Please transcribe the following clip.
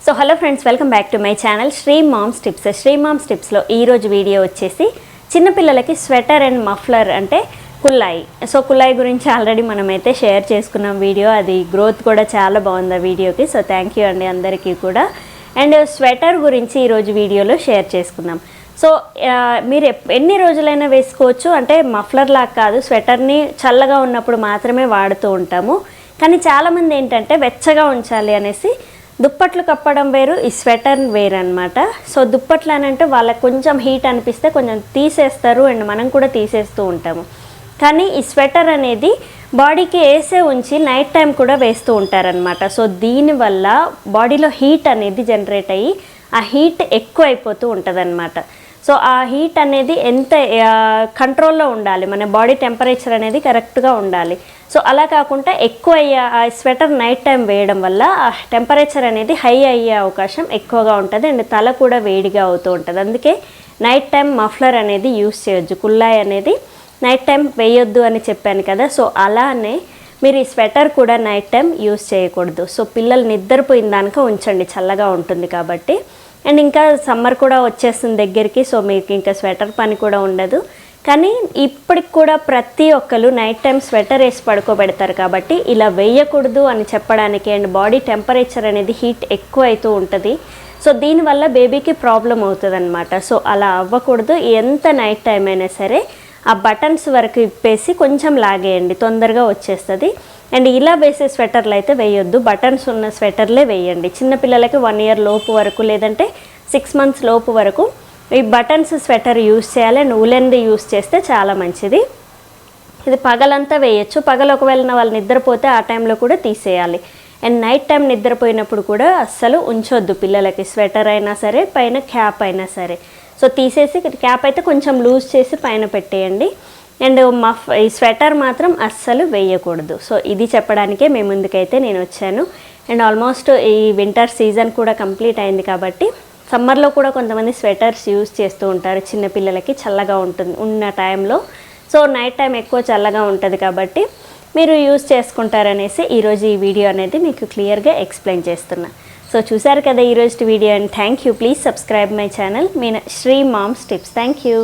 So hello friends, welcome back to my channel Sri moms tips. Sri moms టిప్స్లో ఈరోజు video వచ్చేసి చిన్నపిల్లలకి స్వెటర్ అండ్ మఫ్లర్ అంటే కుల్లాయి. సో కుల్లాయి గురించి ఆల్రెడీ మనమైతే షేర్ చేసుకున్నాం వీడియో. అది గ్రోత్ కూడా చాలా బాగుంది ఆ వీడియోకి. సో థ్యాంక్ యూ అండి అందరికీ కూడా. అండ్ స్వెటర్ గురించి ఈరోజు వీడియోలో షేర్ చేసుకుందాం. సో మీరు ఎన్ని రోజులైనా వేసుకోవచ్చు. అంటే మఫ్లర్ లాగా కాదు, స్వెటర్ని చల్లగా ఉన్నప్పుడు మాత్రమే వాడుతూ ఉంటాము. కానీ చాలామంది ఏంటంటే వెచ్చగా ఉంచాలి అనేసి దుప్పట్లు కప్పడం వేరు, ఈ స్వెటర్ వేరు అనమాట. సో దుప్పట్లు అని అంటే వాళ్ళకి కొంచెం హీట్ అనిపిస్తే కొంచెం తీసేస్తారు అండ్ మనం కూడా తీసేస్తూ ఉంటాము. కానీ ఈ స్వెటర్ అనేది బాడీకి వేసే ఉంచి నైట్ టైం కూడా వేస్తూ ఉంటారనమాట. సో దీనివల్ల బాడీలో హీట్ అనేది జనరేట్ అయ్యి ఆ హీట్ ఎక్కువ అయిపోతూ ఉంటుంది అనమాట. సో ఆ హీట్ అనేది ఎంత కంట్రోల్లో ఉండాలి, మన బాడీ టెంపరేచర్ అనేది కరెక్ట్గా ఉండాలి. సో అలా కాకుండా ఎక్కువ ఆ స్వెటర్ నైట్ టైం వేయడం వల్ల ఆ టెంపరేచర్ అనేది హై అయ్యే అవకాశం ఎక్కువగా ఉంటుంది అండ్ తల కూడా వేడిగా అవుతూ ఉంటుంది. అందుకే నైట్ టైం మఫ్లర్ అనేది యూస్ చేయొద్దు, కుల్లాయి అనేది నైట్ టైం వేయొద్దు అని చెప్పాను కదా. సో అలానే మీరు ఈ స్వెటర్ కూడా నైట్ టైం యూస్ చేయకూడదు. సో పిల్లలు నిద్రపోయిన దానిక ఉంచండి, చల్లగా ఉంటుంది కాబట్టి. అండ్ ఇంకా సమ్మర్ కూడా వచ్చేస్తుంది దగ్గరికి. సో మీకు ఇంకా స్వెటర్ పని కూడా ఉండదు. కానీ ఇప్పటికి కూడా ప్రతి ఒక్కరు నైట్ టైం స్వెటర్ వేసి పడుకోబెడతారు కాబట్టి ఇలా వేయకూడదు అని చెప్పడానికి. అండ్ బాడీ టెంపరేచర్ అనేది హీట్ ఎక్కువ అవుతూ ఉంటుంది. సో దీనివల్ల బేబీకి ప్రాబ్లం అవుతుంది అనమాట. సో అలా అవ్వకూడదు. ఎంత నైట్ టైం అయినా సరే ఆ బటన్స్ వరకు ఇప్పేసి కొంచెం లాగేయండి, తొందరగా వచ్చేస్తుంది. అండ్ ఇలా వేసే స్వెటర్లు అయితే వేయొద్దు, బటన్స్ ఉన్న స్వెటర్లే వేయండి. చిన్నపిల్లలకి 1 year లోపు వరకు లేదంటే 6 months లోపు వరకు ఈ బటన్స్ స్వెటర్ యూస్ చేయాలి. అండ్ ఉలెన్ది యూస్ చేస్తే చాలా మంచిది. ఇది పగలంతా వేయచ్చు. పగలు ఒకవేళ వాళ్ళు నిద్రపోతే ఆ టైంలో కూడా తీసేయాలి. అండ్ నైట్ టైం నిద్రపోయినప్పుడు కూడా అస్సలు ఉంచొద్దు పిల్లలకి, స్వెటర్ అయినా సరే పైన క్యాప్ అయినా సరే. సో తీసేసి క్యాప్ అయితే కొంచెం లూజ్ చేసి పైన పెట్టేయండి. అండ్ ఈ స్వెటర్ మాత్రం అస్సలు వేయకూడదు. సో ఇది చెప్పడానికే మేము ముందుకైతే నేను వచ్చాను. అండ్ ఆల్మోస్ట్ ఈ వింటర్ సీజన్ కూడా కంప్లీట్ అయింది కాబట్టి సమ్మర్లో కూడా కొంతమంది స్వెటర్స్ యూజ్ చేస్తూ ఉంటారు చిన్నపిల్లలకి, చల్లగా ఉంటుంది ఉన్న టైంలో. సో నైట్ టైం ఎక్కువ చల్లగా ఉంటుంది కాబట్టి మీరు యూజ్ చేసుకుంటారనేసి ఈరోజు ఈ వీడియో అనేది మీకు క్లియర్గా ఎక్స్ప్లెయిన్ చేస్తున్నా. సో చూసారు కదా ఈరోజు video. And thank you. Please subscribe my channel, మీ Sri moms tips. Thank you.